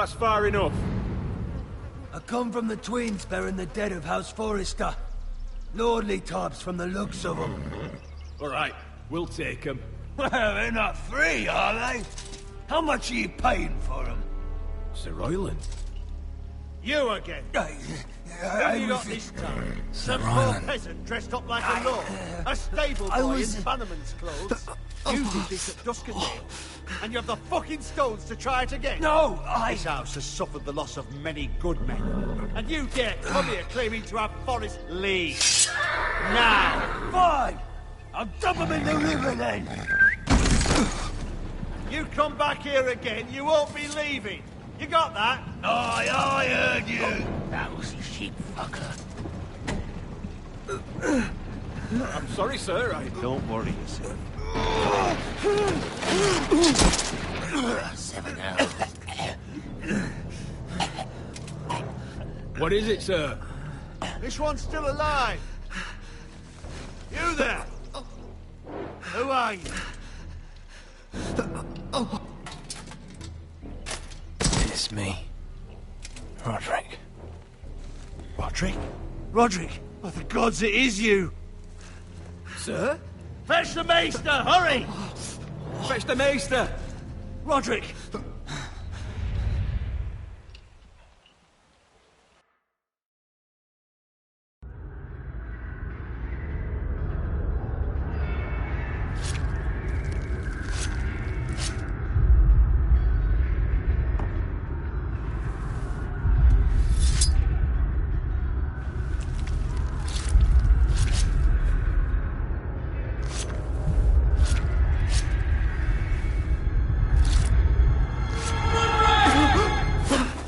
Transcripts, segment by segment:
That's far enough. I come from the twins bearing the dead of House Forrester. Lordly types from the looks of them. Alright, we'll take them. Well, they're not free, are they? How much are you paying for them? Sir Royland. You again. Who have you got this time? Some poor peasant dressed up like a lord. A stable boy in Bannerman's clothes. You did this at Duskendale. And you have the fucking stones to try it again? No, This house has suffered the loss of many good men. And you dare come here claiming to have forest leave. Now! Fine! I'll dump them in the river then! You come back here again, you won't be leaving. You got that? Aye, I heard you! Lousy sheep fucker. I'm sorry, sir. Don't worry yourself. 7 hours. What is it, sir? This one's still alive. You there? Who are you? It's me. Roderick. Roderick? Roderick? Oh, the gods, it is you! Sir? Fetch the maester, hurry! Fetch the maester! Roderick!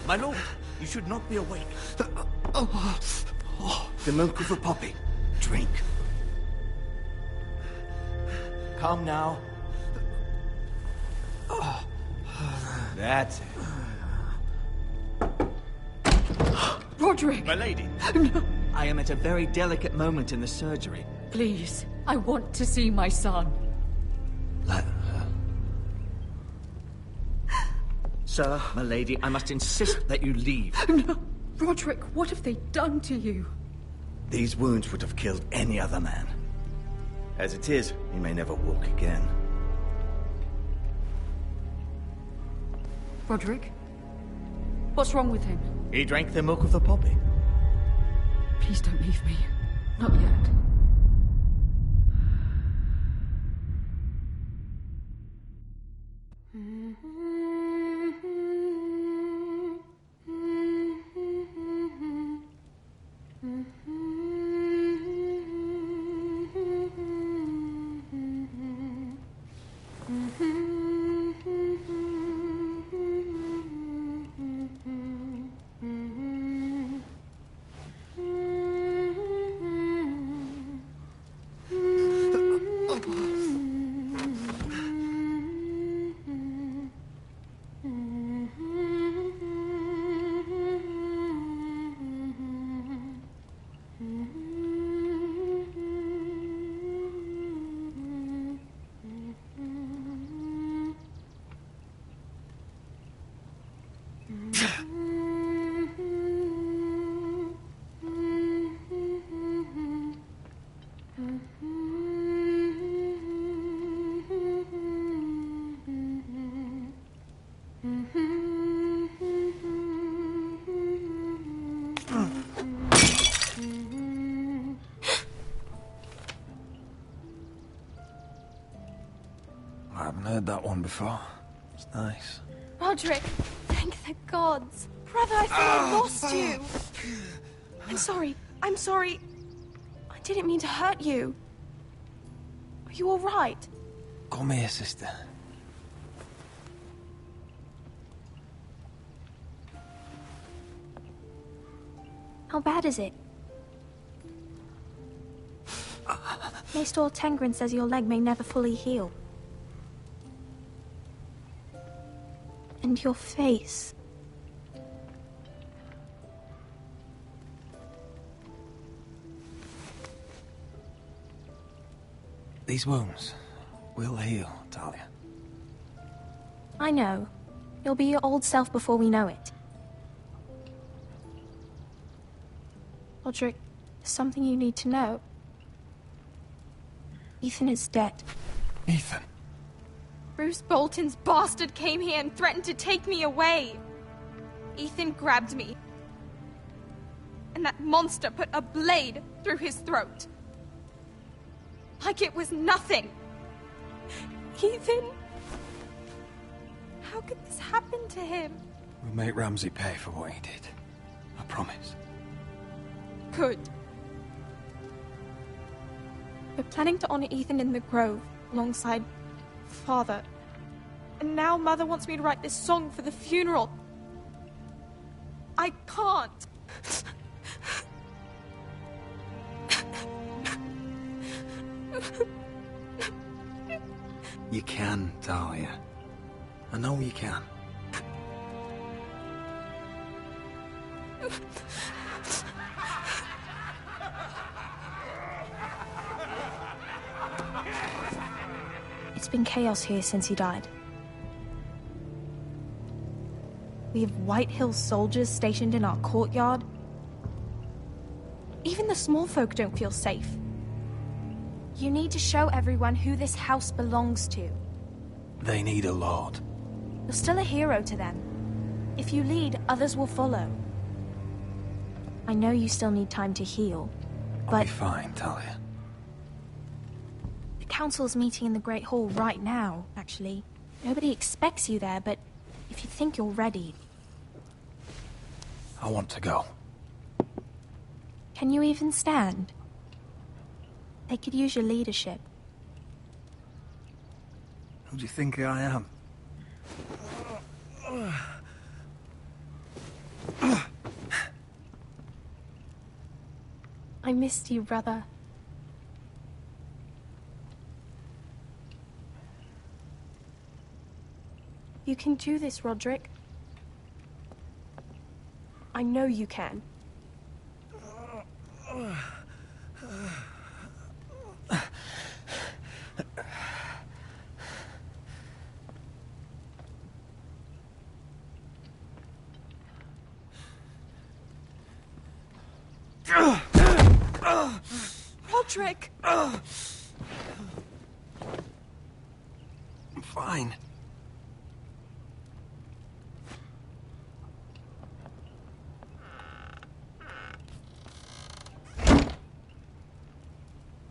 My lord, you should not be awake. The milk of a poppy. Drink. Calm now. That's it. Roderick! My lady. No. I am at a very delicate moment in the surgery. Please, I want to see my son. Let her. Sir, my lady, I must insist that you leave. No. Roderick, what have they done to you? These wounds would have killed any other man. As it is, he may never walk again. Roderick? What's wrong with him? He drank the milk of the poppy. Please don't leave me. Not yet. I haven't heard that one before. It's nice. Roderick, thank the gods. Brother, I thought I lost you. I'm sorry. I didn't mean to hurt you. Are you all right? Come here, sister. How bad is it? Maester Tengrin says your leg may never fully heal. And your face. These wounds will heal, Talia. I know. You'll be your old self before we know it. Roderick, there's something you need to know. Ethan is dead. Ethan? Bruce Bolton's bastard came here and threatened to take me away. Ethan grabbed me. And that monster put a blade through his throat. Like it was nothing. Ethan? How could this happen to him? We'll make Ramsey pay for what he did. I promise. Good. We're planning to honor Ethan in the Grove, alongside Father. And now Mother wants me to write this song for the funeral. I can't. You can, Talia. I know you can. It's been chaos here since he died. We have White Hill soldiers stationed in our courtyard. Even the small folk don't feel safe. You need to show everyone who this house belongs to. They need a lord. You're still a hero to them. If you lead, others will follow. I know you still need time to heal, I'll be fine, Talia. The council's meeting in the Great Hall right now, actually. Nobody expects you there, but if you think you're ready... I want to go. Can you even stand? They could use your leadership. Who do you think I am? I missed you, brother. You can do this, Roderick. I know you can. Roderick! I'm fine.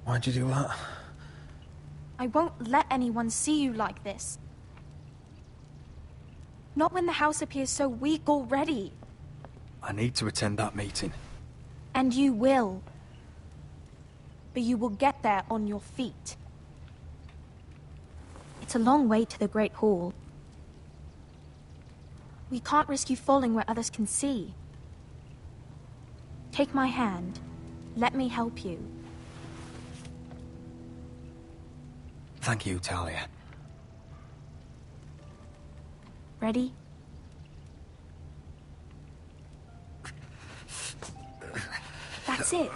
Why'd you do that? I won't let anyone see you like this. Not when the house appears so weak already. I need to attend that meeting. And you will. But you will get there on your feet. It's a long way to the Great Hall. We can't risk you falling where others can see. Take my hand. Let me help you. Thank you, Talia. Ready? That's it.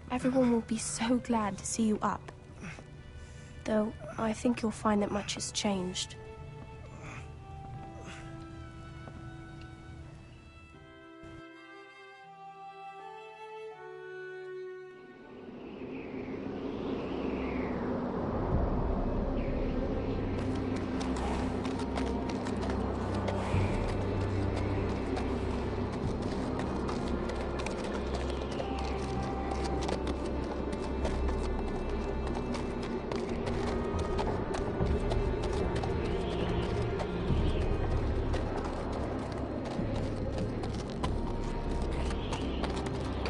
Everyone will be so glad to see you up. Though, I think you'll find that much has changed.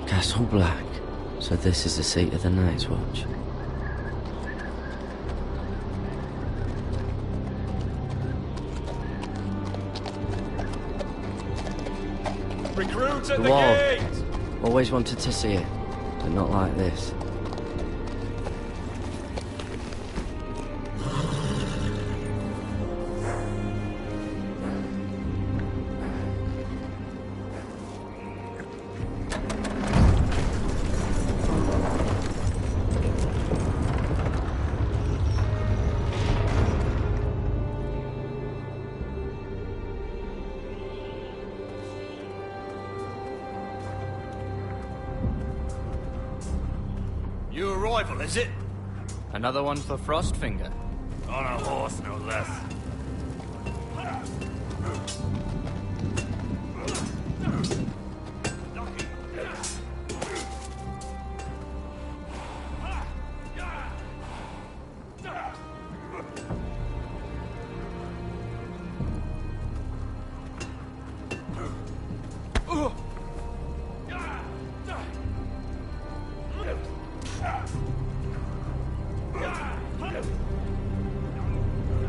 Castle Black. So this is the seat of the Night's Watch. Recruits at the wall. gate! Always wanted to see it, but not like this. arrival, is it? Another one for Frostfinger. On a horse, no less.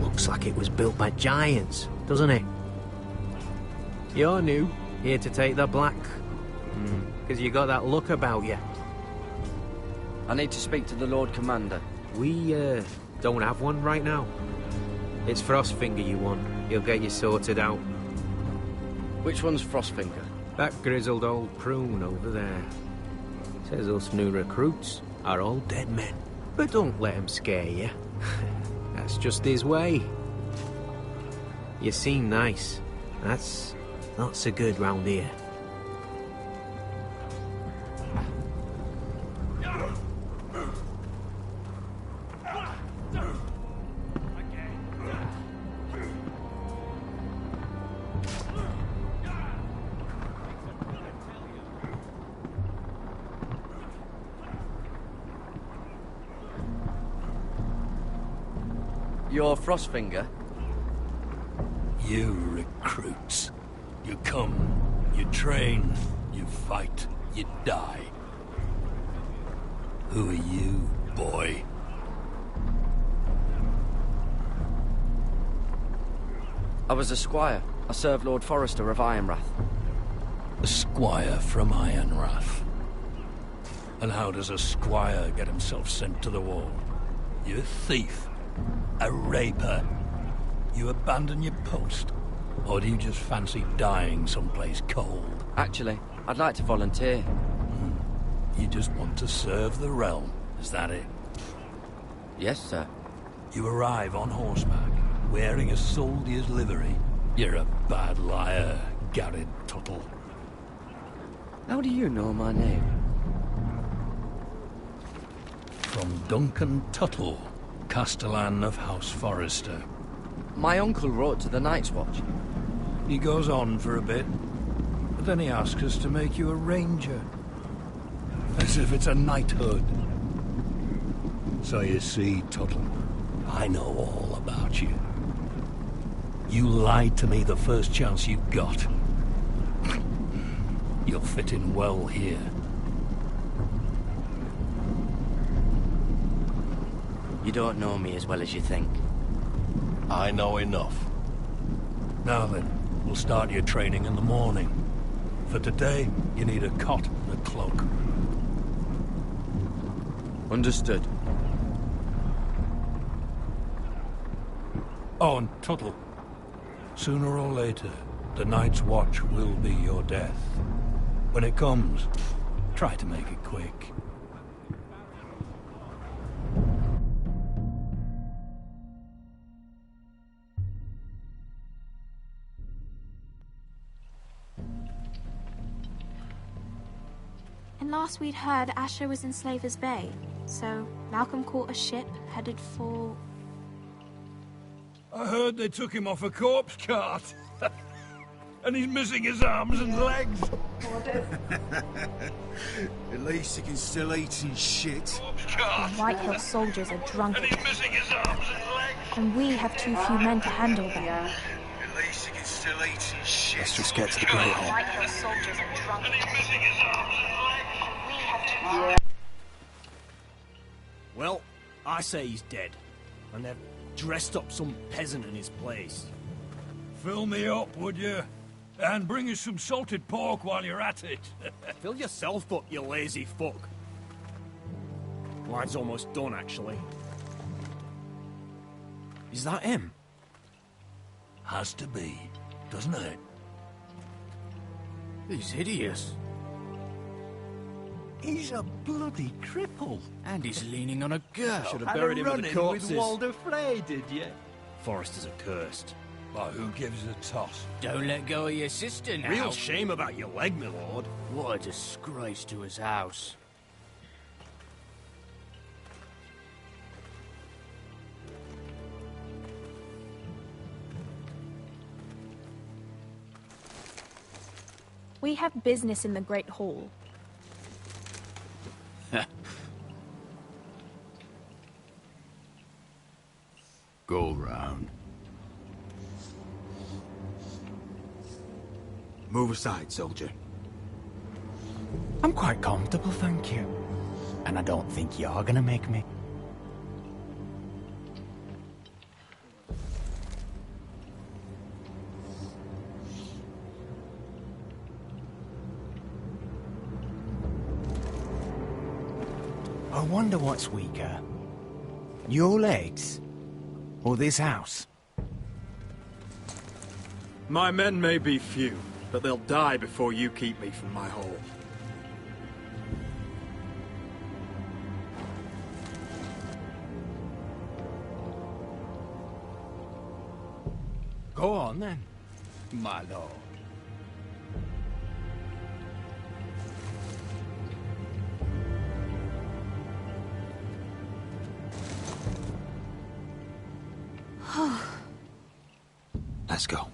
Looks like it was built by giants, doesn't it? You're new, here to take the black. Because you got that look about you. I need to speak to the Lord Commander. We, don't have one right now. It's Frostfinger you want. He'll get you sorted out. Which one's Frostfinger? That grizzled old prune over there. Says us new recruits are all dead men. But don't let him scare you. That's just his way. You seem nice. That's not so good round here. You're Frostfinger? You recruits. You come, you train, you fight, you die. Who are you, boy? I was a squire. I served Lord Forrester of Ironrath. A squire from Ironrath. And how does a squire get himself sent to the wall? You thief. A raper. You abandon your post? Or do you just fancy dying someplace cold? Actually, I'd like to volunteer. You just want to serve the realm, is that it? Yes, sir. You arrive on horseback, wearing a soldier's livery. You're a bad liar, Garrett Tuttle. How do you know my name? From Duncan Tuttle, Castellan of House Forrester. My uncle wrote to the Night's Watch. He goes on for a bit, but then he asks us to make you a ranger. As if it's a knighthood. So you see, Tuttle, I know all about you. You lied to me the first chance you got. You'll fit in well here. You don't know me as well as you think. I know enough. Now then, we'll start your training in the morning. For today, you need a cot and a cloak. Understood. Oh, and Tuttle. Sooner or later, the Night's Watch will be your death. When it comes, try to make it quick. And last we'd heard, Asher was in Slaver's Bay. So Malcolm caught a ship headed for... I heard they took him off a corpse cart. And he's missing his arms and legs. At least he can still eat his shit. The Whitehill soldiers are drunk And he's missing his arms and legs. and we have too few men to handle them. At least he can still eat his shit. Let's just get to the Great Hall. Whitehill soldiers are drunk And he's missing his arms and legs. we have too few... Well, I say he's dead. And they've dressed up some peasant in his place. Fill me up, would you? And bring us some salted pork while you're at it. Fill yourself up, you lazy fuck. Mine's almost done, actually. Is that him? Has to be, doesn't it? He's hideous. He's a bloody cripple. And he's leaning on a girl. Should have buried him with the corpses. Walder Frey, did you? Forrester's accursed. But who gives a toss? Don't let go of your sister now. Real shame about your leg, my lord. What a disgrace to his house. We have business in the Great Hall. Go round. Move aside, soldier. I'm quite comfortable, thank you. And I don't think you're gonna make me. I wonder what's weaker. Your legs? Or this house? My men may be few, but they'll die before you keep me from my hole. Go on then, my lord. Let's go.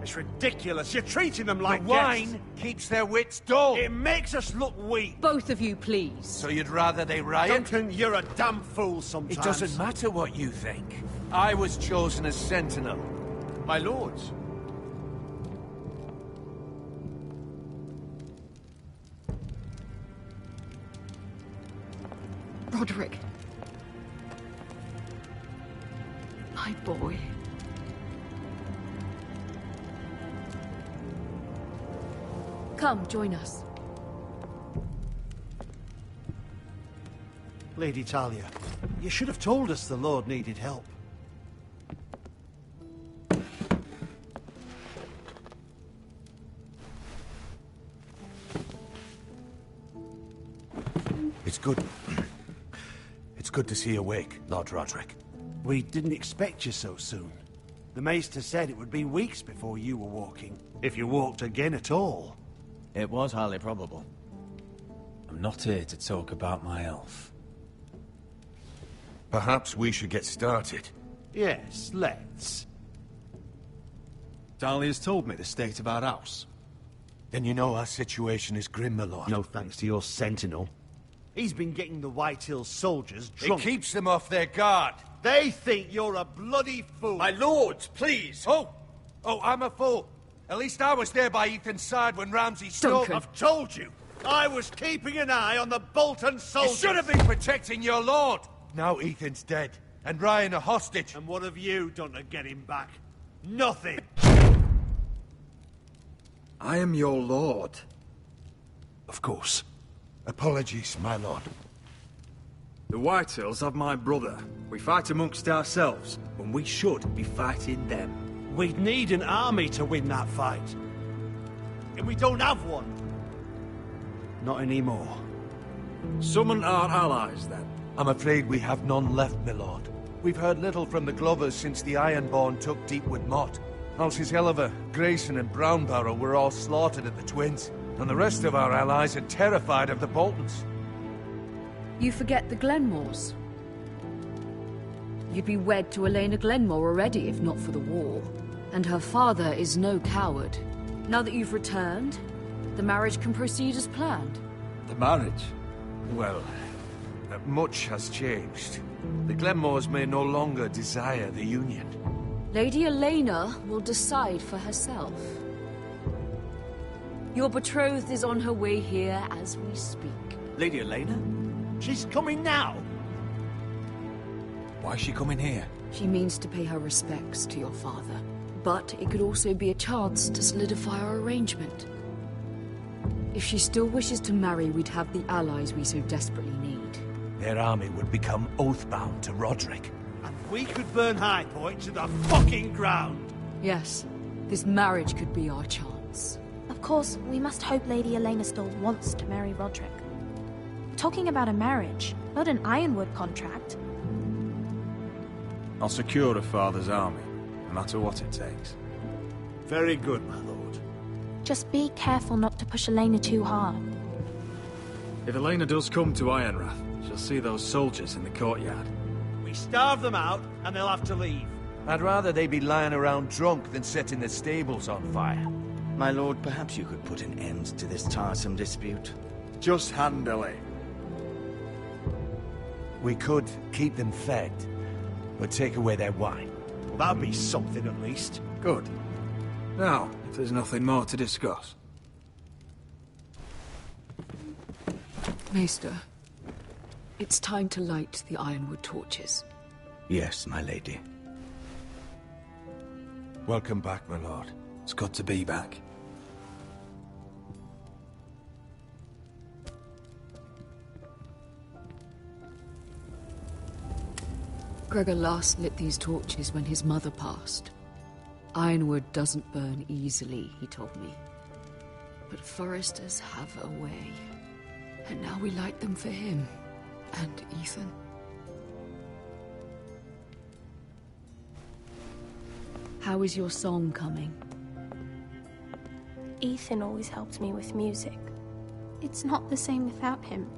It's ridiculous. You're treating them like the wine keeps their wits dull. It makes us look weak. Both of you, please. So you'd rather they riot? Duncan, you're a damn fool sometimes. It doesn't matter what you think. I was chosen as sentinel. My lords. Roderick. My boy. Come, join us. Lady Talia, you should have told us the Lord needed help. It's good. It's good to see you awake, Lord Roderick. We didn't expect you so soon. The Maester said it would be weeks before you were walking, if you walked again at all. It was highly probable. I'm not here to talk about my elf. Perhaps we should get started. Yes, let's. Talia's told me the state of our house. Then you know our situation is grim, my lord. No thanks to your sentinel. He's been getting the White Hills soldiers drunk. It keeps them off their guard. They think you're a bloody fool. My lords, please. Oh, I'm a fool. At least I was there by Ethan's side when Ramsay stole... I've told you. I was keeping an eye on the Bolton soldiers. You should have been protecting your lord. Now Ethan's dead, and Ryan a hostage. And what have you done to get him back? Nothing. I am your lord. Of course. Apologies, my lord. The Whitehills have my brother. We fight amongst ourselves, when we should be fighting them. We'd need an army to win that fight. And we don't have one. Not anymore. Summon our allies, then. I'm afraid we have none left, my lord. We've heard little from the Glovers since the Ironborn took Deepwood Motte. Houses Helliver, Grayson and Brownbarrow were all slaughtered at the Twins, and the rest of our allies are terrified of the Boltons. You forget the Glenmores. You'd be wed to Elena Glenmore already if not for the war. And her father is no coward. Now that you've returned, the marriage can proceed as planned. The marriage? Well, much has changed. The Glenmores may no longer desire the union. Lady Elena will decide for herself. Your betrothed is on her way here as we speak. Lady Elena? She's coming now. Why is she coming here? She means to pay her respects to your father. But it could also be a chance to solidify our arrangement. If she still wishes to marry, we'd have the allies we so desperately need. Their army would become oath-bound to Roderick. And we could burn High Point to the fucking ground. Yes, this marriage could be our chance. Of course, we must hope Lady Elena still wants to marry Roderick. We're talking about a marriage, not an Ironwood contract. I'll secure her father's army, no matter what it takes. Very good, my lord. Just be careful not to push Elena too hard. If Elena does come to Ironrath, She'll see those soldiers in the courtyard. We starve them out, and they'll have to leave. I'd rather they be lying around drunk than setting the stables on fire. My lord, perhaps you could put an end to this tiresome dispute. Just handily. We could keep them fed, but take away their wine. Well, that'd be something at least. Good. Now, if there's nothing more to discuss. Maester, it's time to light the ironwood torches. Yes, my lady. Welcome back, my lord. It's good to be back. Gregor last lit these torches when his mother passed. Ironwood doesn't burn easily, he told me. But foresters have a way. And now we light them for him. And Ethan. How is your song coming? Ethan always helped me with music. It's not the same without him.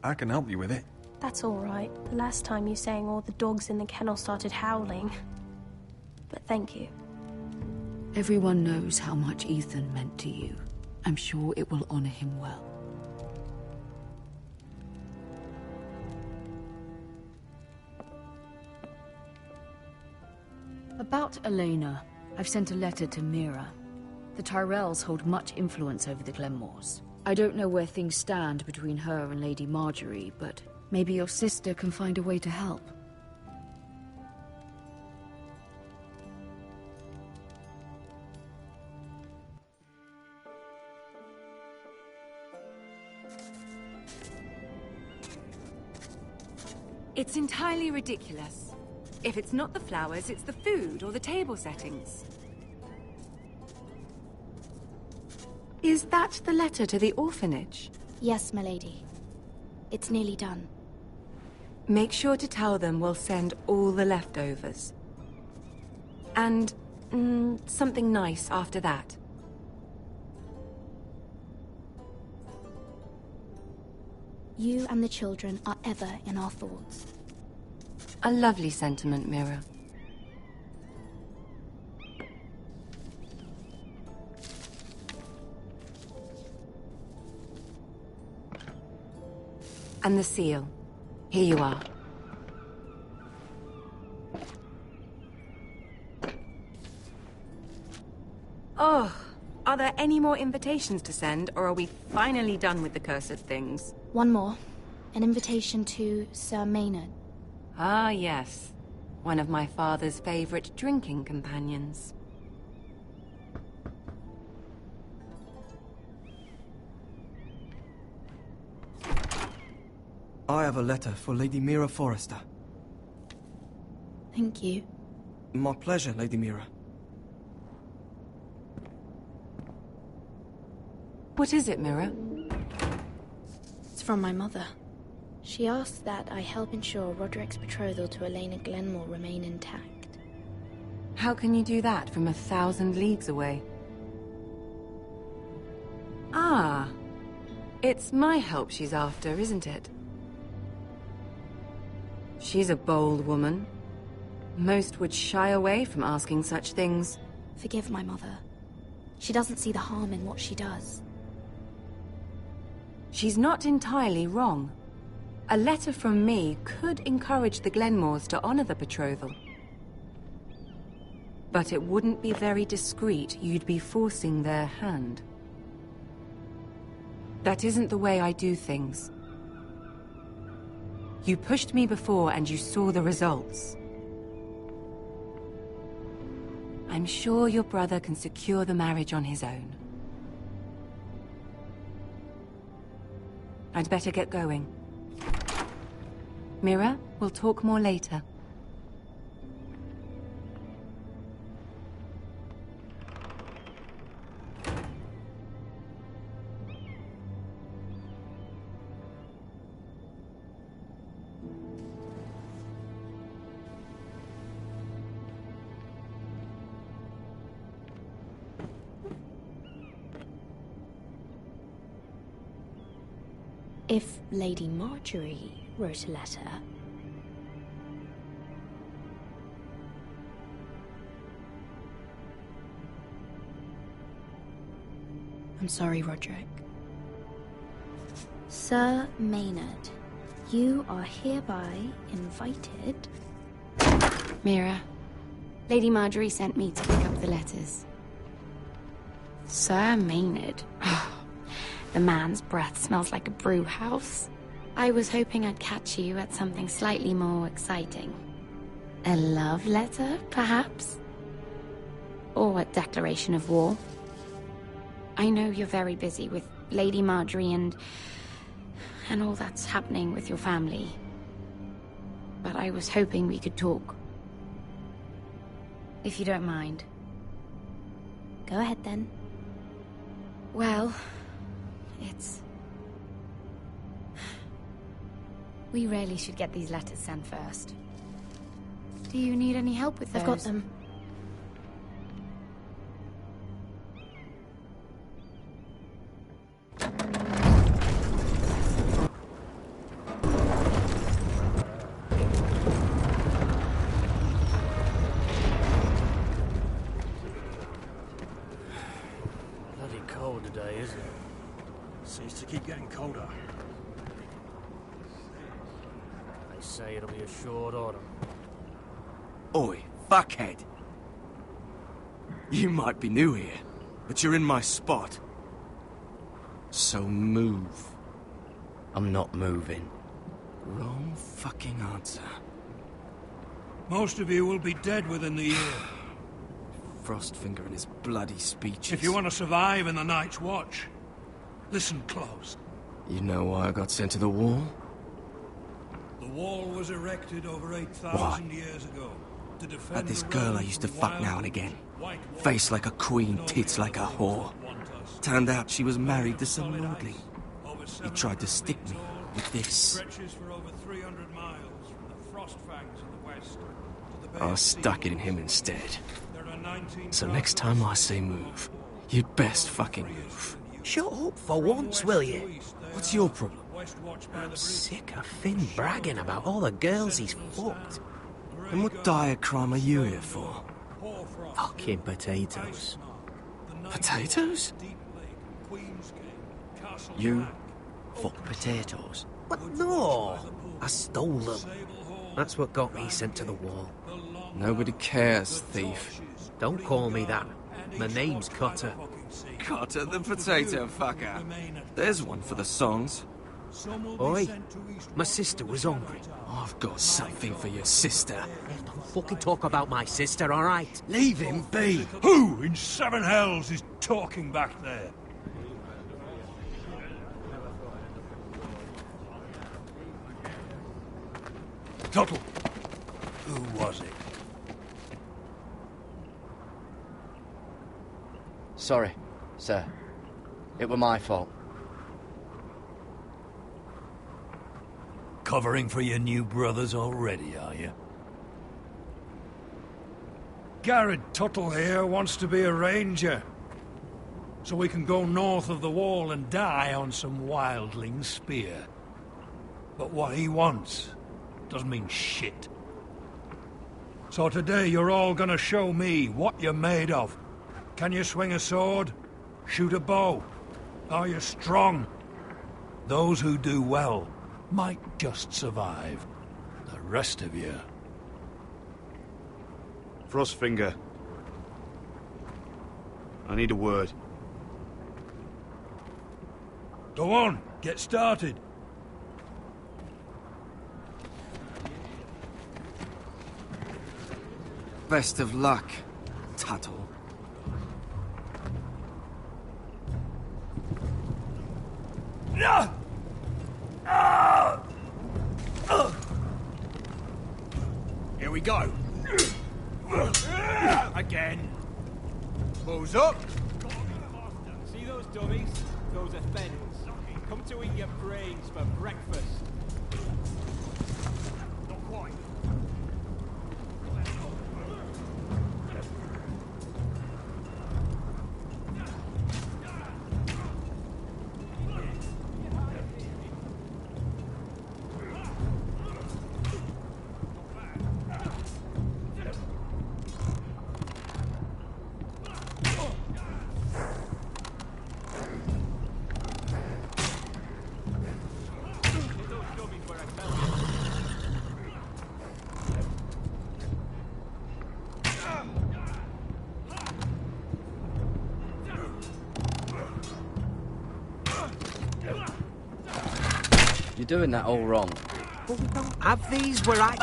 I can help you with it. That's all right. The last time you sang, all the dogs in the kennel started howling. But thank you. Everyone knows how much Ethan meant to you. I'm sure it will honor him well. About Elena, I've sent a letter to Mira. The Tyrells hold much influence over the Glenmores. I don't know where things stand between her and Lady Marjorie, but maybe your sister can find a way to help. It's entirely ridiculous. If it's not the flowers, it's the food or the table settings. Is that the letter to the orphanage? Yes, my lady. It's nearly done. Make sure to tell them we'll send all the leftovers. And something nice after that. You and the children are ever in our thoughts. A lovely sentiment, Mira. And the seal. Here you are. Oh, are there any more invitations to send, or are we finally done with the cursed things? One more. An invitation to Sir Maynard. Ah, yes. One of my father's favorite drinking companions. I have a letter for Lady Mira Forrester. Thank you. My pleasure, Lady Mira. What is it, Mira? It's from my mother. She asks that I help ensure Roderick's betrothal to Elena Glenmore remain intact. How can you do that from 1,000 leagues away? Ah. It's my help she's after, isn't it? She's a bold woman. Most would shy away from asking such things. Forgive my mother. She doesn't see the harm in what she does. She's not entirely wrong. A letter from me could encourage the Glenmores to honor the betrothal. But it wouldn't be very discreet. You'd be forcing their hand. That isn't the way I do things. You pushed me before and you saw the results. I'm sure your brother can secure the marriage on his own. I'd better get going. Mira, we'll talk more later. If Lady Marjorie wrote a letter... I'm sorry, Roderick. Sir Maynard, you are hereby invited... Mira, Lady Marjorie sent me to pick up the letters. Sir Maynard. The man's breath smells like a brew house. I was hoping I'd catch you at something slightly more exciting. A love letter, perhaps? Or a declaration of war? I know you're very busy with Lady Marjorie and all that's happening with your family. But I was hoping we could talk. If you don't mind. Go ahead, then. Well, it's... We really should get these letters sent first. Do you need any help with those? I've got them. Bloody cold today, isn't it? Seems to keep getting colder. They say it'll be a short autumn. Oi, fuckhead. You might be new here, but you're in my spot. So move. I'm not moving. Wrong fucking answer. Most of you will be dead within the year. Frostfinger and his bloody speeches. If you want to survive in the Night's Watch, listen close. You know why I got sent to the wall? The wall was erected over 8,000 years ago to defend Had this the girl I realms used to from fuck now wild, and again. white Face like a queen, tits like a whore. Turned out she was married to some lordling. He tried to stick me with this. Stretches for over 300 miles from the Frost Fangs in the west to the Bay I of stuck it in him instead. So next time I say move, you'd best fucking move. Shut up for once, will you? What's your problem? I'm sick of Finn bragging about all the girls he's fucked. And what dire crime are you here for? Fucking potatoes. Potatoes? You fuck potatoes? But no! I stole them. That's what got me sent to the wall. Nobody cares, thief. Don't call me that. My name's Cotter. Cotter the potato fucker. There's one for the songs. Oi, my sister was hungry. I've got something for your sister. Don't fucking talk about my sister, alright? Leave him be! Who in seven hells is talking back there? Tuttle, who was it? Sorry, sir. It were my fault. Covering for your new brothers already, are you? Garrett Tuttle here wants to be a ranger. So we can go north of the wall and die on some wildling's spear. But what he wants doesn't mean shit. So today you're all gonna show me what you're made of. Can you swing a sword? Shoot a bow? Are you strong? Those who do well might just survive. The rest of you... Frostfinger. I need a word. Go on, get started. Best of luck, Tuttle. Here we go. Again. Balls up. See those dummies? Those are feds. Come to eat your brains for breakfast. Not quite. You're doing that all wrong. But we don't have these where I...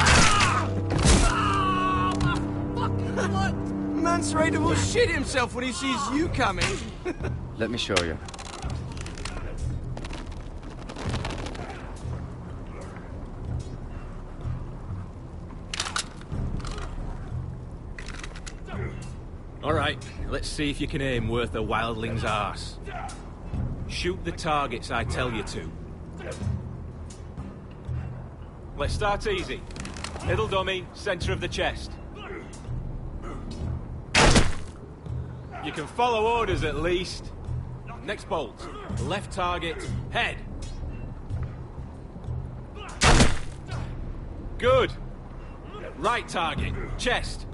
What? Mance Raider will shit himself when he sees you coming. Let me show you. Alright, let's see if you can aim worth a wildling's arse. Shoot the targets I tell you to. Let's start easy. Middle dummy, center of the chest. You can follow orders at least. Next bolt. Left target, head. Good. Right target, chest.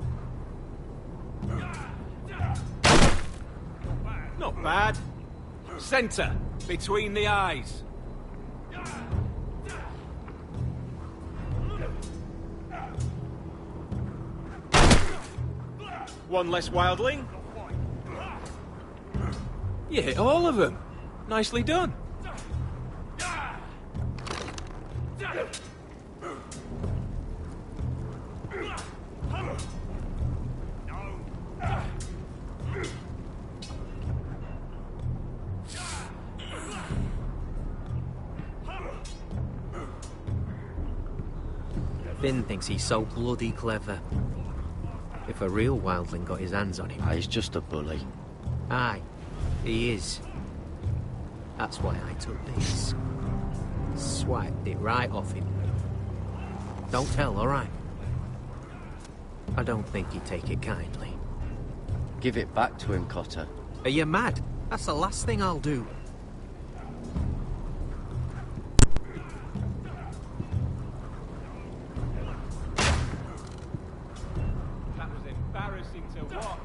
Not bad. Center, between the eyes. One less wildling. You hit all of them. Nicely done. Finn thinks he's so bloody clever. If a real wildling got his hands on him... He's just a bully. Aye, he is. That's why I took this. Swiped it right off him. Don't tell, alright? I don't think he'd take it kindly. Give it back to him, Cotter. Are you mad? That's the last thing I'll do. That was embarrassing to watch.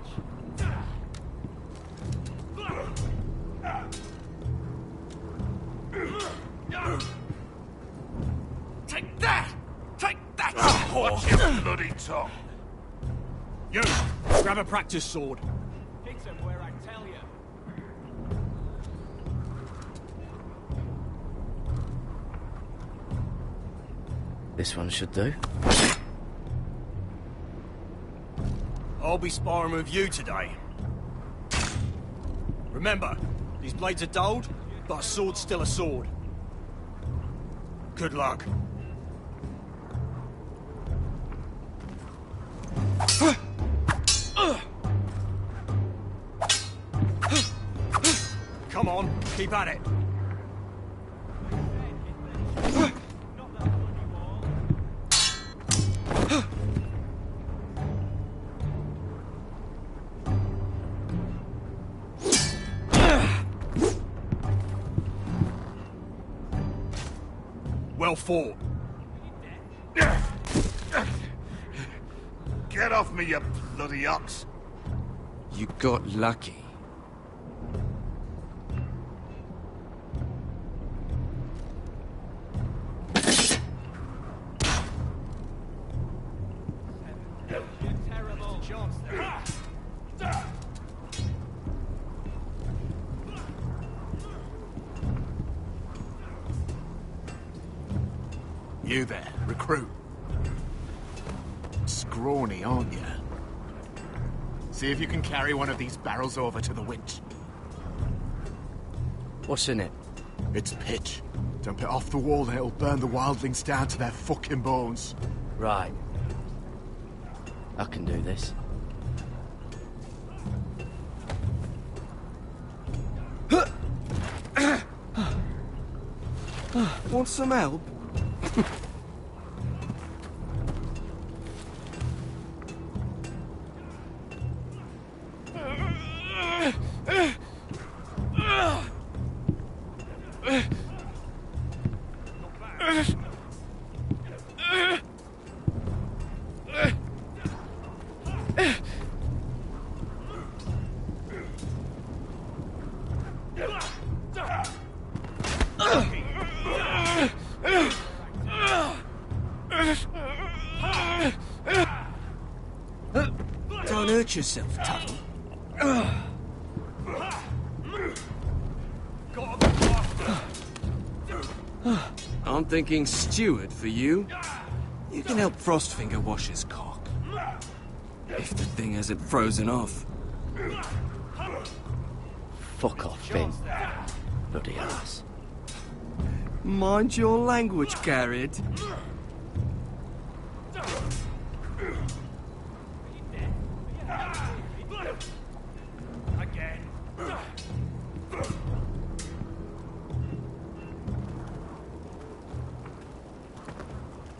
Take that! Take that! Watch your bloody tongue! You! Grab a practice sword. Hit him where I tell you. This one should do. I'll be sparring with you today. Remember, these blades are dulled, but a sword's still a sword. Good luck. Come on, keep at it. Well fought. Get off me, you bloody ox! You got lucky. You there, recruit. Scrawny, aren't you? See if you can carry one of these barrels over to the winch. What's in it? It's pitch. Dump it off the wall and it'll burn the wildlings down to their fucking bones. Right. I can do this. Want some help? Don't hurt yourself, Tuttle. I'm thinking steward for you. You can help Frostfinger wash his cock. If the thing hasn't frozen off. Fuck off, Finn. Bloody ass. Mind your language, Garrett.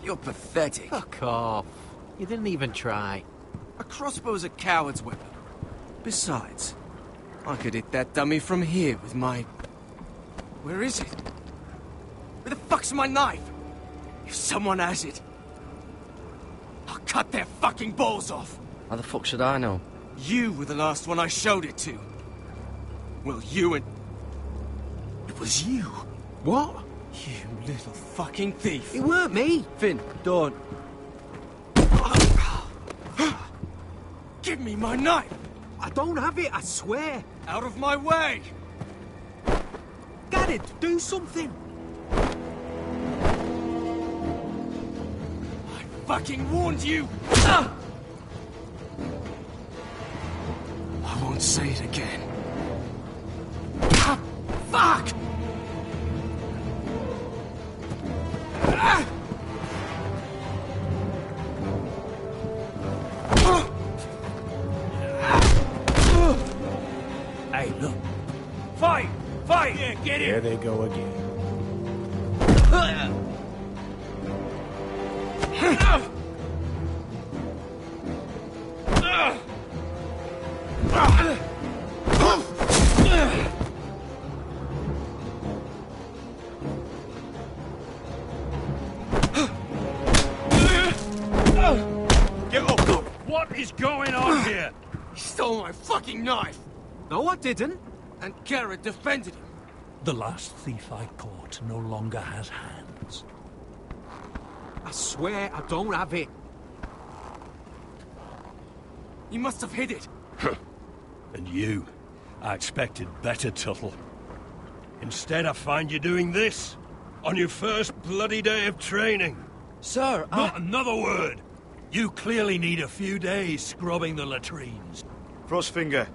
You're pathetic. Fuck off. You didn't even try. A crossbow's a coward's weapon. Besides, I could hit that dummy from here with my... Where is it? Where the fuck's my knife? If someone has it, I'll cut their fucking balls off. How the fuck should I know? You were the last one I showed it to. Well, you and... It was you. What? You little fucking thief. It weren't me. Finn, don't. Give me my knife! I don't have it, I swear. Out of my way! Garrett, do something. I fucking warned you! I won't say it again. Fuck! Hey, look. Fight! Fight! Yeah, get it! There they go again. Get up! What is going on here? He stole my fucking knife! No, I didn't. And Garrett defended him. The last thief I caught no longer has hands. I swear I don't have it. You must have hid it. And you? I expected better, Tuttle. Instead, I find you doing this on your first bloody day of training. Sir, Not another word! You clearly need a few days scrubbing the latrines. Frostfinger,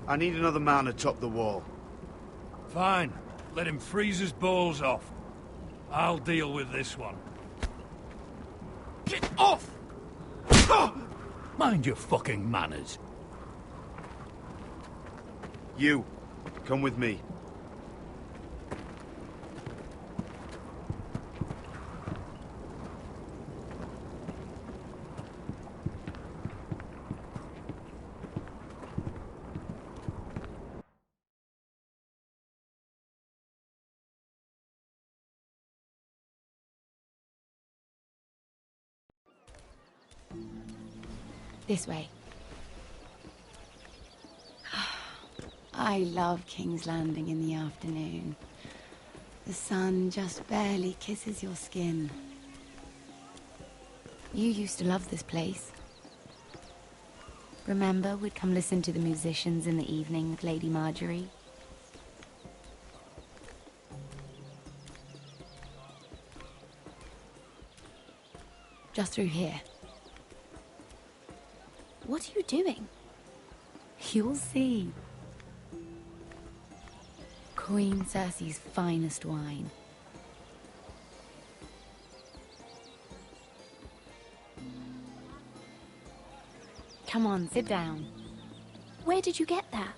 I need another man atop the wall. Fine. Let him freeze his balls off. I'll deal with this one. Get off! Mind your fucking manners. You, come with me. This way. I love King's Landing in the afternoon. The sun just barely kisses your skin. You used to love this place. Remember, we'd come listen to the musicians in the evening with Lady Marjorie? Just through here. What are you doing? You'll see. Queen Cersei's finest wine. Come on, sit down. Where did you get that?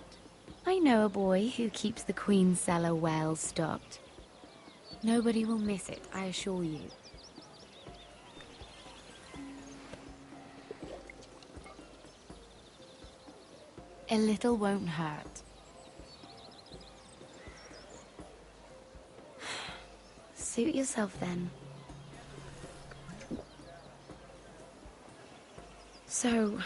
I know a boy who keeps the Queen's cellar well stocked. Nobody will miss it, I assure you. A little won't hurt. Suit yourself then. So,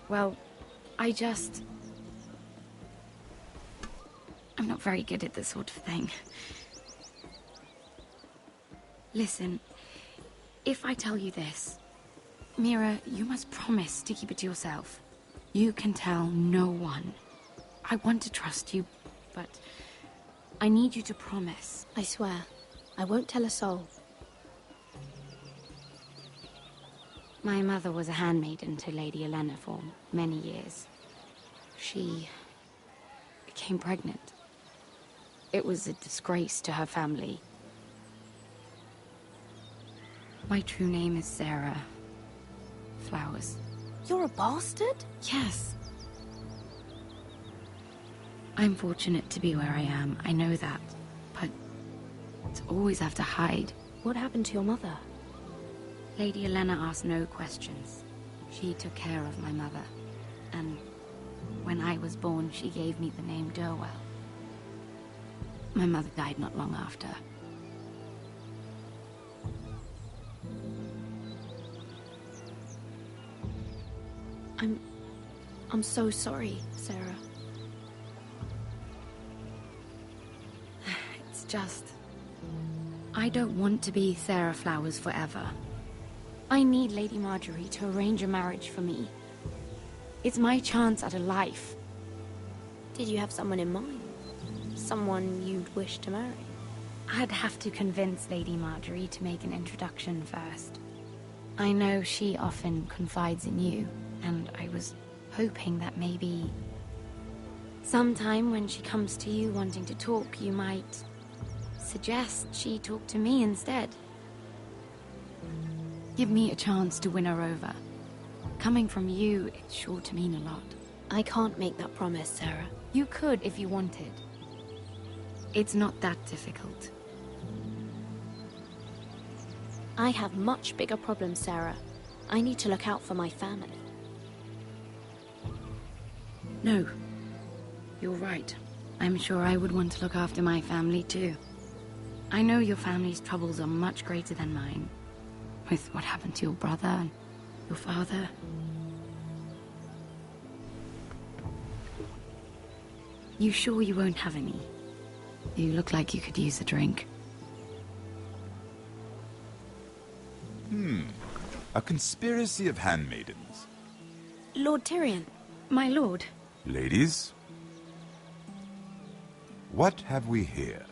well, I'm not very good at this sort of thing. Listen, if I tell you this, Mira, you must promise to keep it to yourself. You can tell no one. I want to trust you, but I need you to promise. I swear, I won't tell a soul. My mother was a handmaiden to Lady Elena for many years. She became pregnant. It was a disgrace to her family. My true name is Sarah Flowers. You're a bastard? Yes. I'm fortunate to be where I am, I know that. But to always have to hide. What happened to your mother? Lady Elena asked no questions. She took care of my mother. And when I was born, she gave me the name Durwell. My mother died not long after. I'm so sorry, Sarah. It's just... I don't want to be Sarah Flowers forever. I need Lady Marjorie to arrange a marriage for me. It's my chance at a life. Did you have someone in mind? Someone you'd wish to marry? I'd have to convince Lady Marjorie to make an introduction first. I know she often confides in you, and I was hoping that maybe... sometime when she comes to you wanting to talk, you might suggest she talk to me instead. Give me a chance to win her over. Coming from you, it's sure to mean a lot. I can't make that promise, Sarah. You could if you wanted. It's not that difficult. I have much bigger problems, Sarah. I need to look out for my family. No. You're right. I'm sure I would want to look after my family too. I know your family's troubles are much greater than mine. With what happened to your brother and your father. You sure you won't have any? You look like you could use a drink. A conspiracy of handmaidens. Lord Tyrion. My lord. Ladies, what have we here?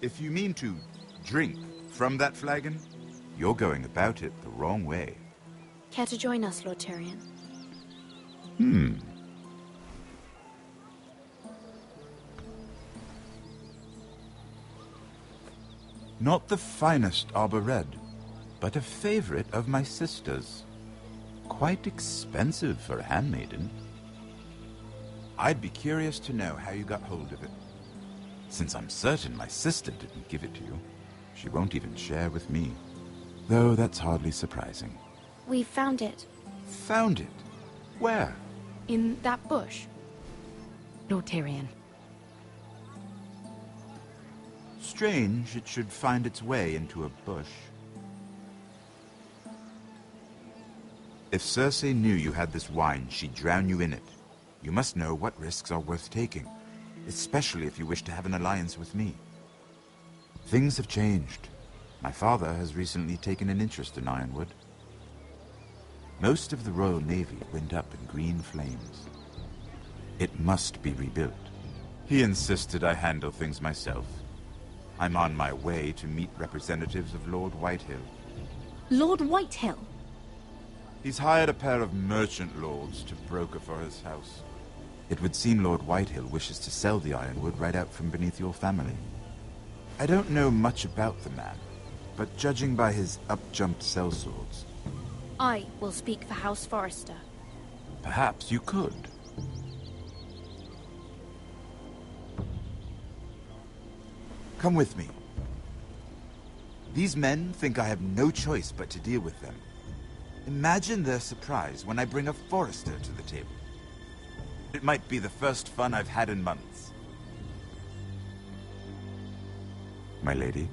If you mean to drink from that flagon, you're going about it the wrong way. Care to join us, Lord Tyrion? Not the finest arbor red, but a favorite of my sister's. Quite expensive for a handmaiden. I'd be curious to know how you got hold of it. Since I'm certain my sister didn't give it to you, she won't even share with me. Though that's hardly surprising. We found it. Found it? Where? In that bush. Lord Tyrion. Strange it should find its way into a bush. If Cersei knew you had this wine, she'd drown you in it. You must know what risks are worth taking, especially if you wish to have an alliance with me. Things have changed. My father has recently taken an interest in Ironwood. Most of the Royal Navy went up in green flames. It must be rebuilt. He insisted I handle things myself. I'm on my way to meet representatives of Lord Whitehill. Lord Whitehill? He's hired a pair of merchant lords to broker for his house. It would seem Lord Whitehill wishes to sell the Ironwood right out from beneath your family. I don't know much about the man, but judging by his up-jumped sellswords... I will speak for House Forrester. Perhaps you could. Come with me. These men think I have no choice but to deal with them. Imagine their surprise when I bring a Forrester to the table. It might be the first fun I've had in months. My lady?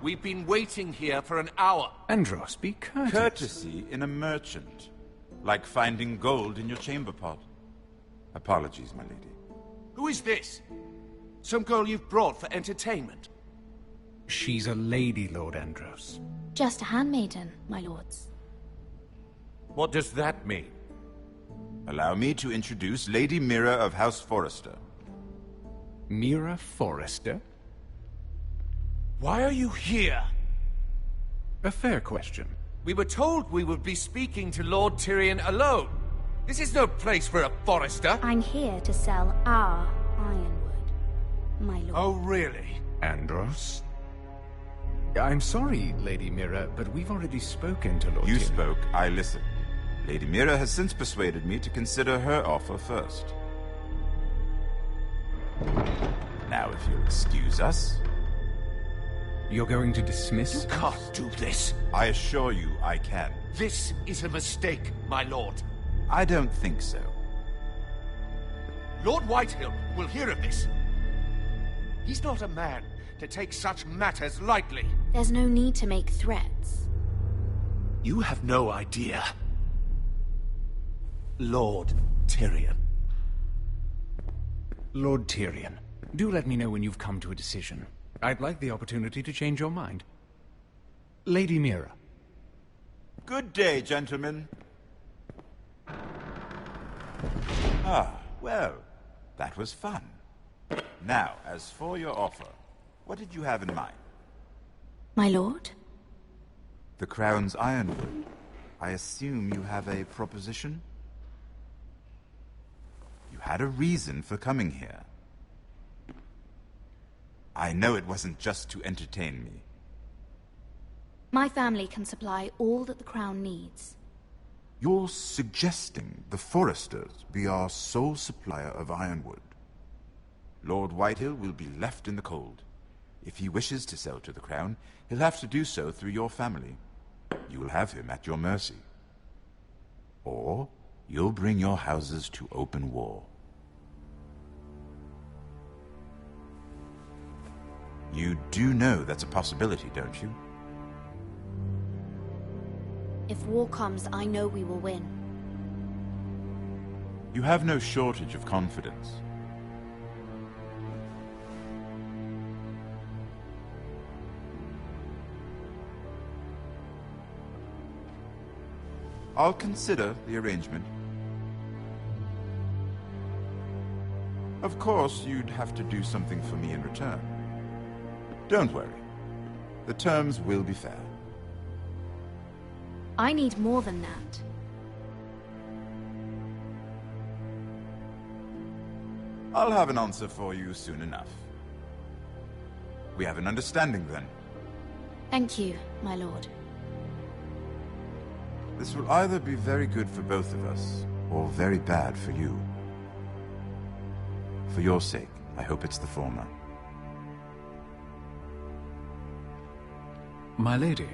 We've been waiting here for an hour. Andros, be courteous. Courtesy in a merchant. Like finding gold in your chamber pot. Apologies, my lady. Who is this? Some girl you've brought for entertainment? She's a lady, Lord Andros. Just a handmaiden, my lords. What does that mean? Allow me to introduce Lady Mira of House Forrester. Mira Forrester? Why are you here? A fair question. We were told we would be speaking to Lord Tyrion alone. This is no place for a Forrester. I'm here to sell our ironwood, my lord. Oh, really? Andros? I'm sorry, Lady Mira, but we've already spoken to Lord You Tyrion. spoke, I listened. Lady Mira has since persuaded me to consider her offer first. Now, if you'll excuse us... You're going to dismiss? You can't do this. I assure you I can. This is a mistake, my lord. I don't think so. Lord Whitehill will hear of this. He's not a man to take such matters lightly. There's no need to make threats. You have no idea. Lord Tyrion. Lord Tyrion, do let me know when you've come to a decision. I'd like the opportunity to change your mind. Lady Mira. Good day, gentlemen. Ah, well, that was fun. Now, as for your offer, what did you have in mind? My lord? The Crown's ironwood. I assume you have a proposition? You had a reason for coming here. I know it wasn't just to entertain me. My family can supply all that the Crown needs. You're suggesting the Forresters be our sole supplier of ironwood. Lord Whitehill will be left in the cold. If he wishes to sell to the Crown, he'll have to do so through your family. You will have him at your mercy. Or you'll bring your houses to open war. You do know that's a possibility, don't you? If war comes, I know we will win. You have no shortage of confidence. I'll consider the arrangement. Of course, you'd have to do something for me in return. Don't worry. The terms will be fair. I need more than that. I'll have an answer for you soon enough. We have an understanding then. Thank you, my lord. This will either be very good for both of us, or very bad for you. For your sake, I hope it's the former. My lady.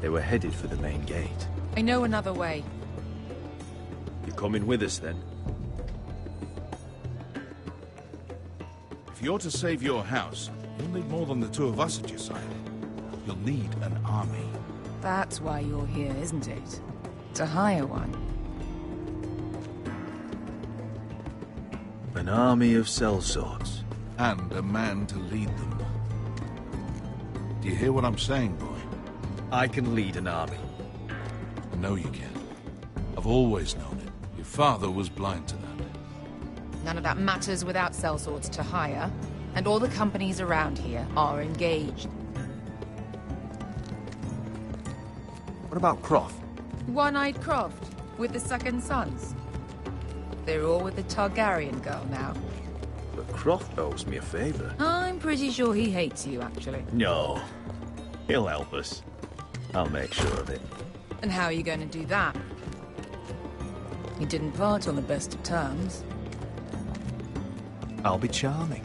They were headed for the main gate. I know another way. You're coming with us, then? If you're to save your house, you'll need more than the two of us at your side. You'll need an army. That's why you're here, isn't it? To hire one. An army of sellswords. And a man to lead them. Do you hear what I'm saying, boy? I can lead an army. I know you can. I've always known it. Your father was blind to that. None of that matters without sellswords to hire, and all the companies around here are engaged. What about Croft? One-eyed Croft, with the second sons. They're all with the Targaryen girl now. But Croft owes me a favor. I'm pretty sure he hates you, actually. No. He'll help us. I'll make sure of it. And how are you going to do that? You didn't part on the best of terms. I'll be charming.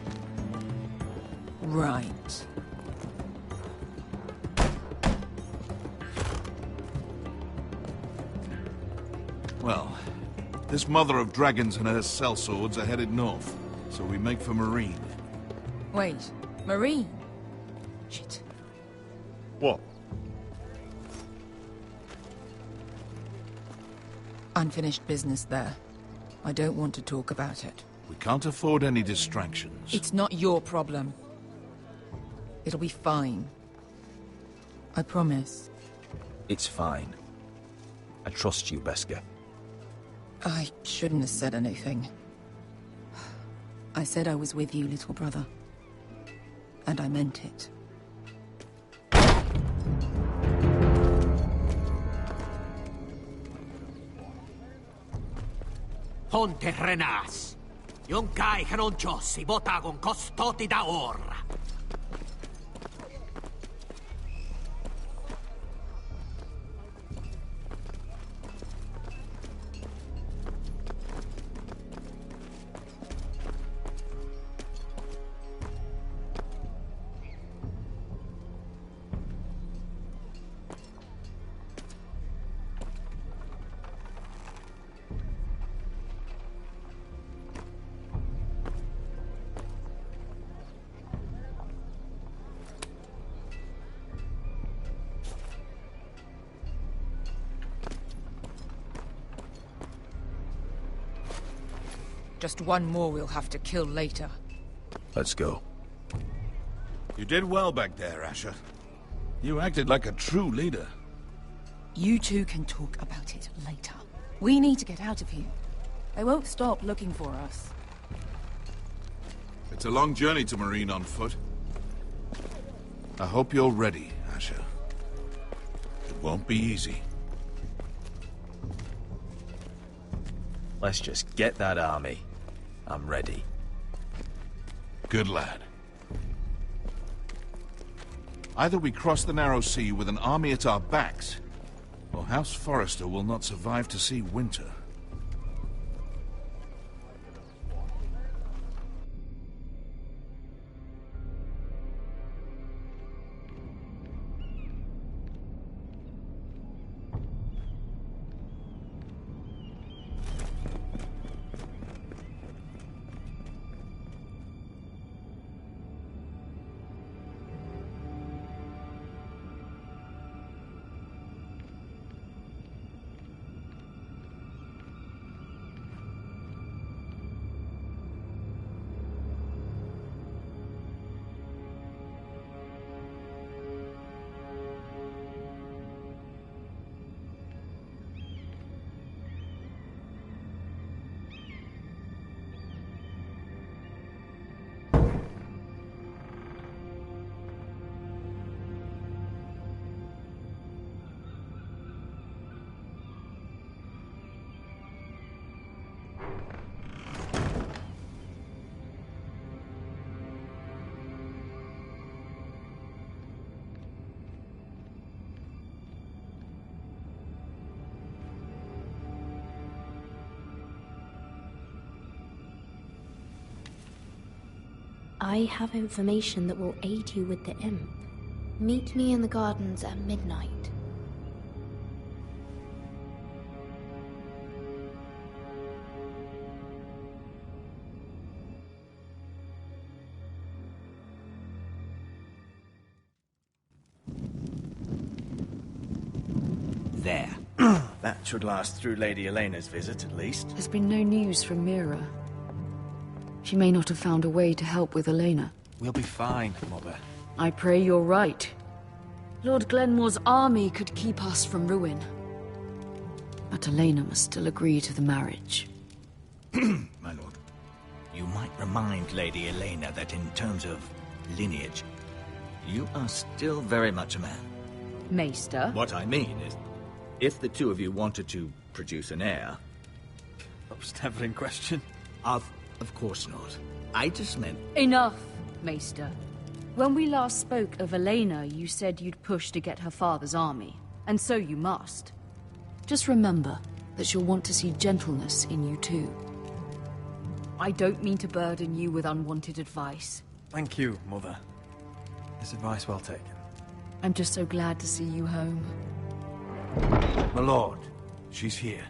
Right. Well, this mother of dragons and her sellswords are headed north, so we make for Marine. Wait, Marine? Shit. What? Unfinished business there. I don't want to talk about it. We can't afford any distractions. It's not your problem. It'll be fine. I promise. It's fine. I trust you, Beskar. I shouldn't have said anything. I said I was with you, little brother. And I meant it. Ponte Renas. Yung kai kanonchos ibotagong kostoti da ora. Just one more we'll have to kill later. Let's go. You did well back there, Asher. You acted like a true leader. You two can talk about it later. We need to get out of here. They won't stop looking for us. It's a long journey to Marine on foot. I hope you're ready, Asher. It won't be easy. Let's just get that army. I'm ready. Good lad. Either we cross the narrow sea with an army at our backs, or House Forrester will not survive to see winter. I have information that will aid you with the imp. Meet me in the gardens at midnight. There. That should last through Lady Elena's visit, at least. There's been no news from Mira. She may not have found a way to help with Elena. We'll be fine, Mother. I pray you're right. Lord Glenmore's army could keep us from ruin. But Elena must still agree to the marriage. My lord. you might remind Lady Elena that in terms of lineage, you are still very much a man. Maester? What I mean is, if the two of you wanted to produce an heir... That was never in question. Of course not. I just meant... Enough, Maester. When we last spoke of Elena, you said you'd push to get her father's army. And so you must. Just remember that she'll want to see gentleness in you too. I don't mean to burden you with unwanted advice. Thank you, Mother. This advice well taken. I'm just so glad to see you home. My lord, she's here.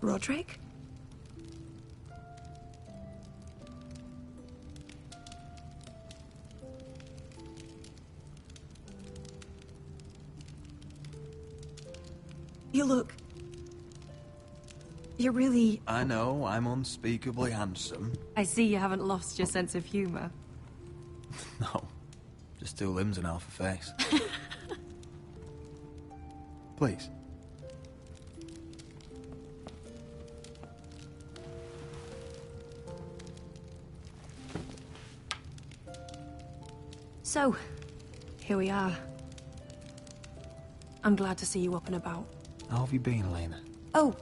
Roderick? You look... You're really... I know, I'm unspeakably handsome. I see you haven't lost your sense of humor. No, just 2 limbs and half a face. Please. So, here we are. I'm glad to see you up and about. How have you been, Elena? Oh,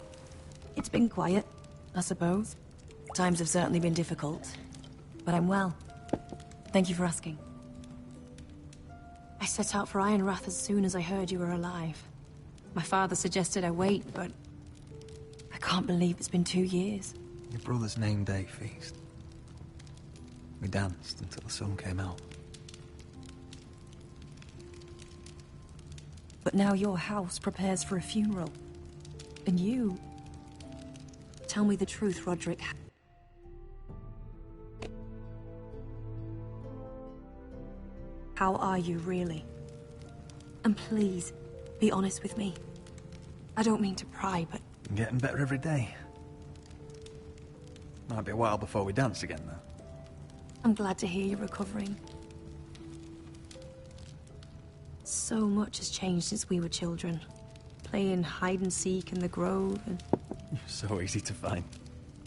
it's been quiet, I suppose. Times have certainly been difficult, but I'm well. Thank you for asking. I set out for Ironrath as soon as I heard you were alive. My father suggested I wait, but I can't believe it's been 2 years. Your brother's name day feast. We danced until the sun came out. But now your house prepares for a funeral. And you... Tell me the truth, Roderick. How are you, really? And please, be honest with me. I don't mean to pry, but... I'm getting better every day. Might be a while before we dance again, though. I'm glad to hear you're recovering. So much has changed since we were children. Playing hide-and-seek in the grove and... You're so easy to find.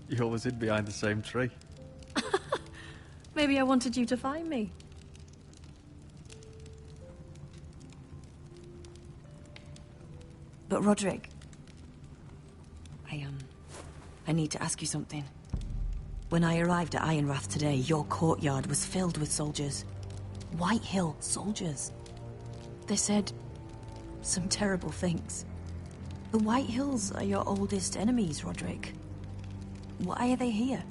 You always hid behind the same tree. Maybe I wanted you to find me. But Roderick... I need to ask you something. When I arrived at Ironrath today, your courtyard was filled with soldiers. White Hill soldiers. They said some terrible things. The White Hills are your oldest enemies, Roderick. Why are they here?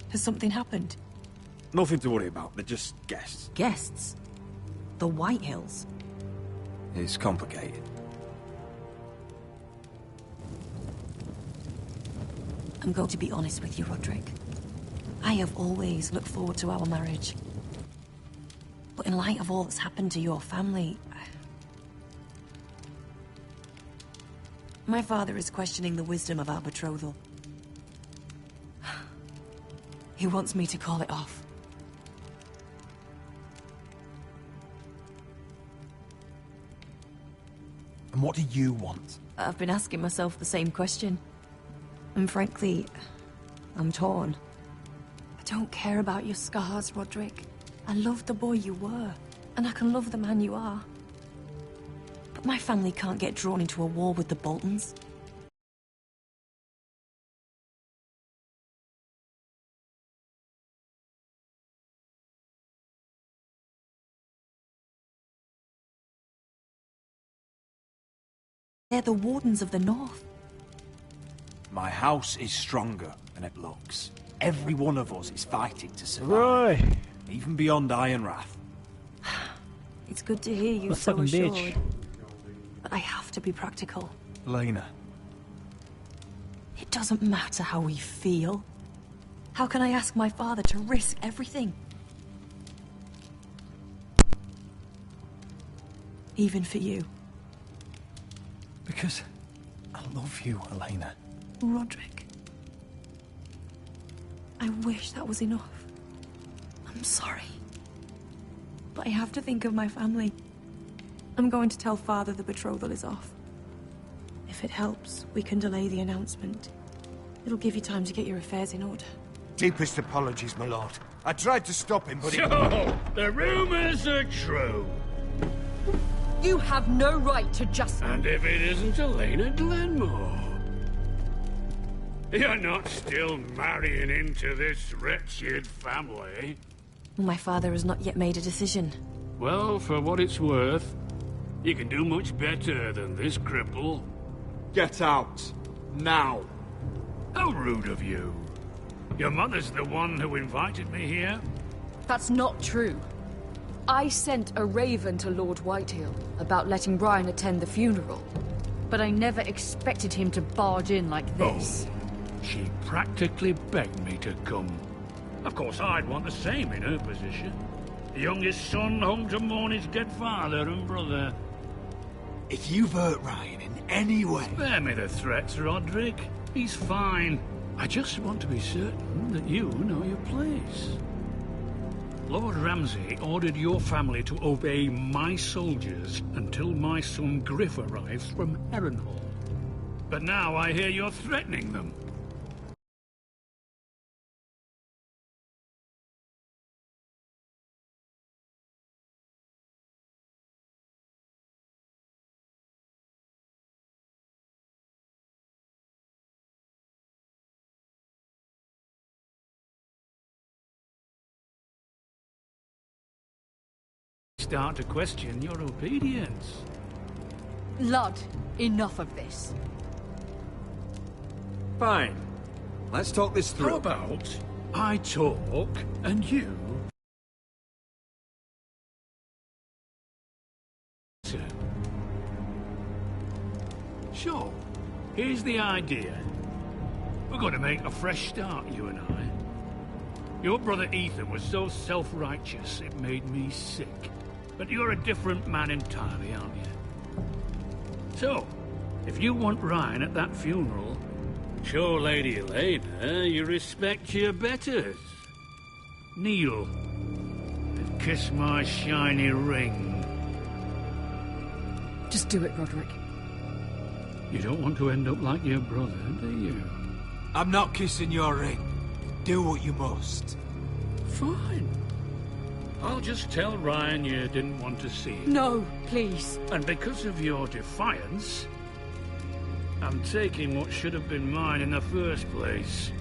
Has something happened? Nothing to worry about, they're just guests. Guests? The White Hills? It's complicated. I'm going to be honest with you, Roderick. I have always looked forward to our marriage. But in light of all that's happened to your family... My father is questioning the wisdom of our betrothal. He wants me to call it off. And what do you want? I've been asking myself the same question. And frankly, I'm torn. I don't care about your scars, Roderick. I love the boy you were, and I can love the man you are. But my family can't get drawn into a war with the Boltons. They're the Wardens of the North. My house is stronger than it looks. Every one of us is fighting to survive. Right. Even beyond Ironrath. It's good to hear you What so fucking assured. bitch. But I have to be practical. Elena. It doesn't matter how we feel. How can I ask my father to risk everything? Even for you. Because I love you, Elena. Roderick. I wish that was enough. I'm I'm sorry. But I have to think of my family. I'm going to tell Father the betrothal is off. If it helps, we can delay the announcement. It'll give you time to get your affairs in order. Deepest apologies, my lord. I tried to stop him, but So, the rumors are true. You have no right to just... And if it isn't Elena Glenmore? You're not still marrying into this wretched family? My father has not yet made a decision. Well, for what it's worth, you can do much better than this cripple. Get out. Now. How rude of you. Your mother's the one who invited me here? That's not true. I sent a raven to Lord Whitehill about letting Brian attend the funeral. But I never expected him to barge in like this. Oh, she practically begged me to come. Of course, I'd want the same in her position. The youngest son home to mourn his dead father and brother. If you've hurt Ryan in any way... Spare me the threats, Roderick. He's fine. I just want to be certain that you know your place. Lord Ramsay ordered your family to obey my soldiers until my son Griff arrives from Harrenhal. But now I hear you're threatening them. Start to question your obedience. Lud, enough of this. Fine. Let's talk this through. How about I talk and you... Sure. Here's the idea. We're going to make a fresh start, you and I. Your brother Ethan was so self-righteous, it made me sick. But you're a different man entirely, aren't you? So, if you want Ryan at that funeral, show Lady Elena you respect your betters. Kneel and kiss my shiny ring. Just do it, Roderick. You don't want to end up like your brother, do you? I'm not kissing your ring. Do what you must. Fine. I'll just tell Ryan you didn't want to see him. No, please. And because of your defiance, I'm taking what should have been mine in the first place.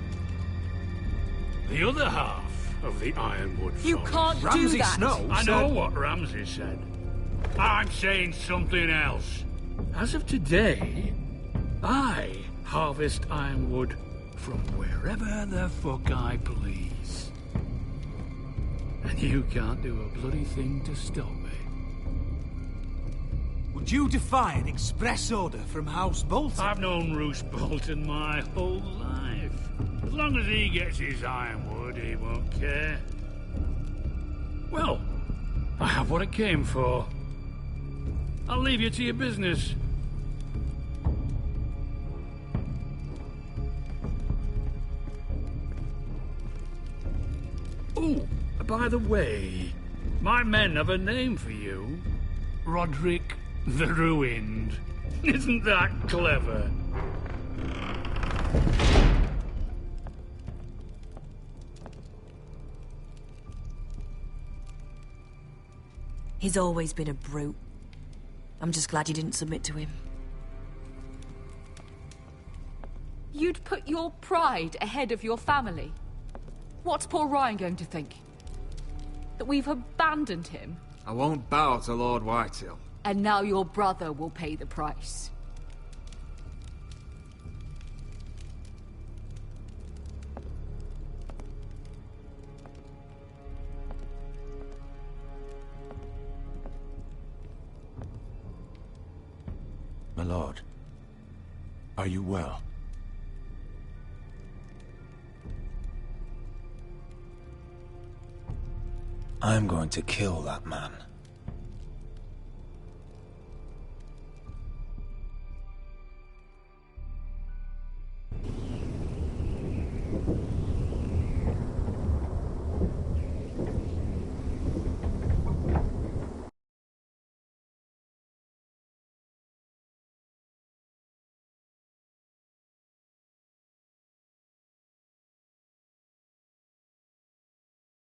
The other half of the Ironwood You Forest. can't do that. Snow I know what Ramsay said. I'm saying something else. As of today, I harvest Ironwood from wherever the fuck I please. And you can't do a bloody thing to stop me. Would you defy an express order from House Bolton? I've known Roose Bolton my whole life. As long as he gets his ironwood, he won't care. Well, I have what I came for. I'll leave you to your business. Oh, by the way, my men have a name for you. Roderick the Ruined. Isn't that clever? He's always been a brute. I'm just glad you didn't submit to him. You'd put your pride ahead of your family. What's poor Ryan going to think? That we've abandoned him? I won't bow to Lord Whitehill. And now your brother will pay the price. My lord, are you well? I'm going to kill that man.